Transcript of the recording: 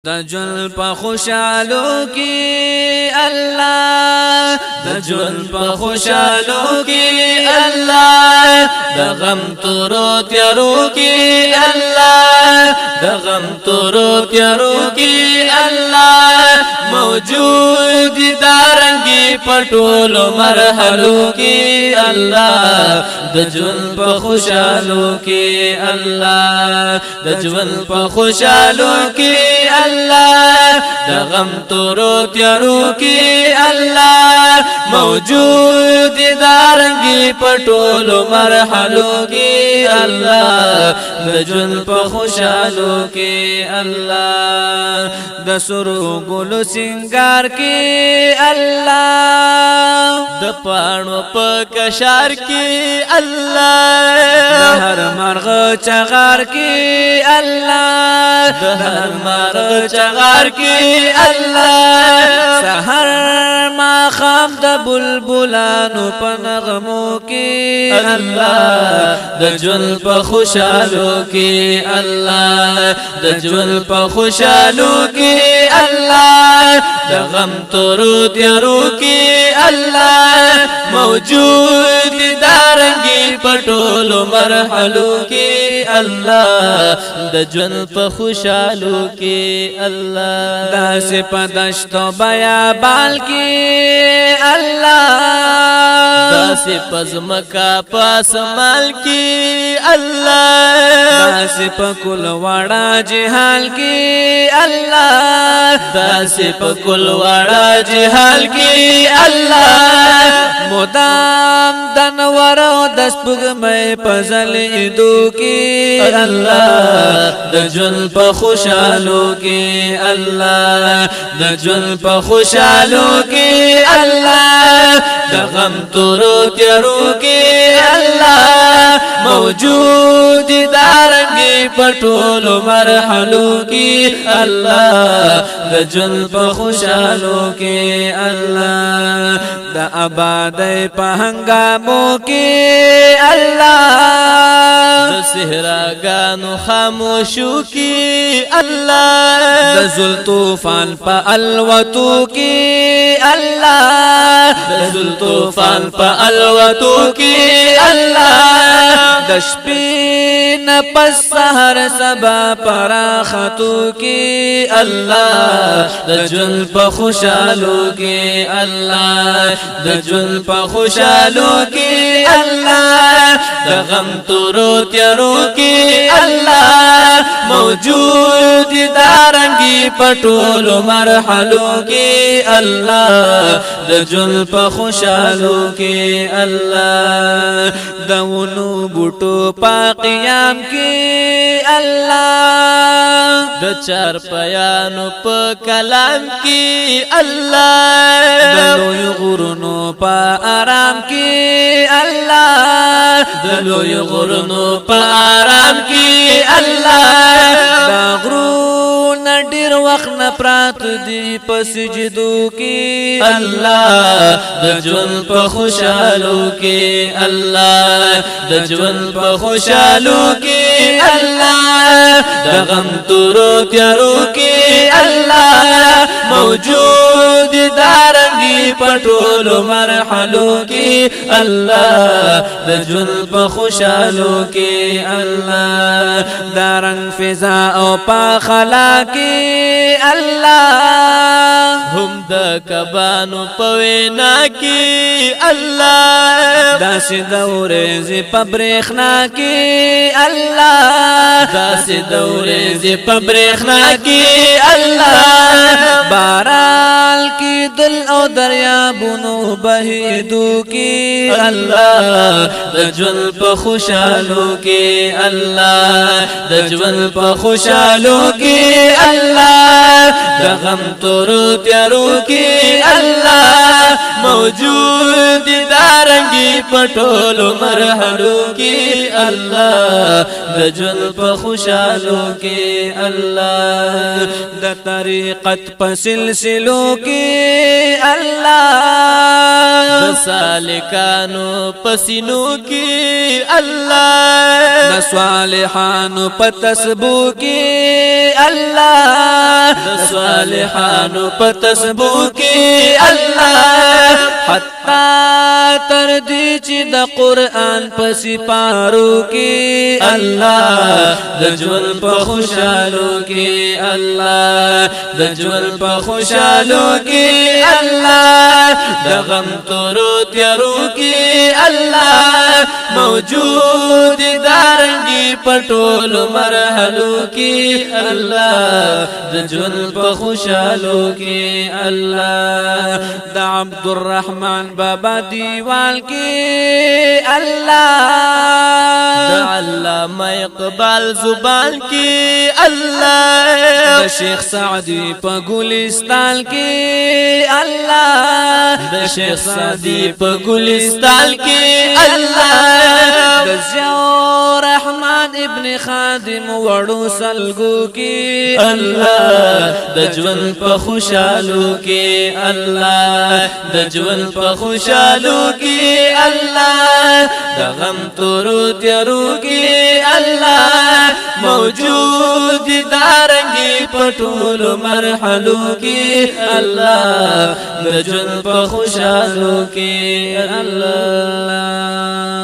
د ژوند په خوشالو کې الله د ژوند په خوشالو کې الله د غم تورو تیارو کې الله د غم تورو تیارو کې الله موجود دارنګي پټولو مرحلو کې الله د ژوند په خوشالو کې الله د ژوند په خوشالو کې الله د غم تورو تیارو کې الله موجود دارنګي پټولو مرحلو کې الله د ژوند په خوشالو کې الله د سرو ګلو سنگار کې الله د پانو په کشار کې الله د هر مرغ چغار کې الله د هر مرغ چغار کې الله سحر ما خام د بلبلانو په نغمو کې الله د ژوند په خوشالو کې الله د ژوند په خوشالو کې الله د غم تورو تیارو کې الله موجود دارنګي پټولو مرحلو کې الله د ژوند په خوشالو کې الله داسې پدشتو بیابان کې الله داسې پزمکا پاسمال کې الله داسې پکل وړا جهال کې الله داسې پکل وړا جهال کې الله مدام دنور د سپګمې پزلې دو کې الله د ژوند په خوشالو کې الله د ژوند په خوشالو کې الله د غم تورو تیارو کې الله موجود دارنګي پټولو مرحلو کې الله د ژوند په خوشالو کې الله د آبادۍ په هنګامو کې الله د صحراګانو خاموشو کې الله د زل طوفان په الوتو کې الله د زل طوفان په الوتو کې الله د شپې نه پس سحر سبا پراختو کې الله د ژوند په خوشالو کې الله د ژوند په خوشالو کې الله د غم تورو تیارو کې الله موجود دارنګي پټولو مرحلو کې الله د ژوند په خوشالو کې الله دونو بوټو په قیام کې الله د چار پیانو په کلام کې الله د لوی غرونو په آرام کې الله د لوی غرونو په آرام کې الله دا غرونه ډیر وخت نه پرات دي په سجدو کې الله د ژوند په خوشالو کې الله د ژوند په خوشالو کې الله د غم تورو تیارو کې الله موجود دارنګي پټولو مرحلو کې الله د ژوند په خوشالو کې الله دارنګ فضا او په خلا کې الله هم د کبانو په وینا کې الله داسې دورې په برېښنا کې الله داسې دورې په برېښنا کې الله باران کې دل او دریابونو بهیدو کې الله د ژوند په خوشالو کې الله د ژوند په خوشالو کې الله د غم تورو تیارو کې الله موجود دارنګي پټولو مرحلو کې الله د ژوند په خوشالو کې الله د طریقت په سلسلو کې الله د سالکانو پسینو کې الله د صالحانو په تسبو کې الله د صالحانو په تسبو کې الله حتا تر دې چې د قران په سپارو کې الله د ژوند په خوشالو کې الله د ژوند په خوشالو کې الله د غم تورو تیارو کې الله موجود دارنګي پټول مرحلو کې الله د ژوند په خوشالو کې الله د عبد الرحمن بابا دیوال کې الله د علامه اقبال زبان کې الله د شیخ سعدی په ګلستان کې الله د شیخ سعدی په ګلستان کې الله د ضیاء الرحمن ابن خادم وړو سلګو کې الله د ژوند په خوشالو کې الله د ژوند په خوشالو کې الله د غم تورو تیارو کې الله موجود دارنګي پټول مرحلو کې الله د ژوند په خوشالو کې الله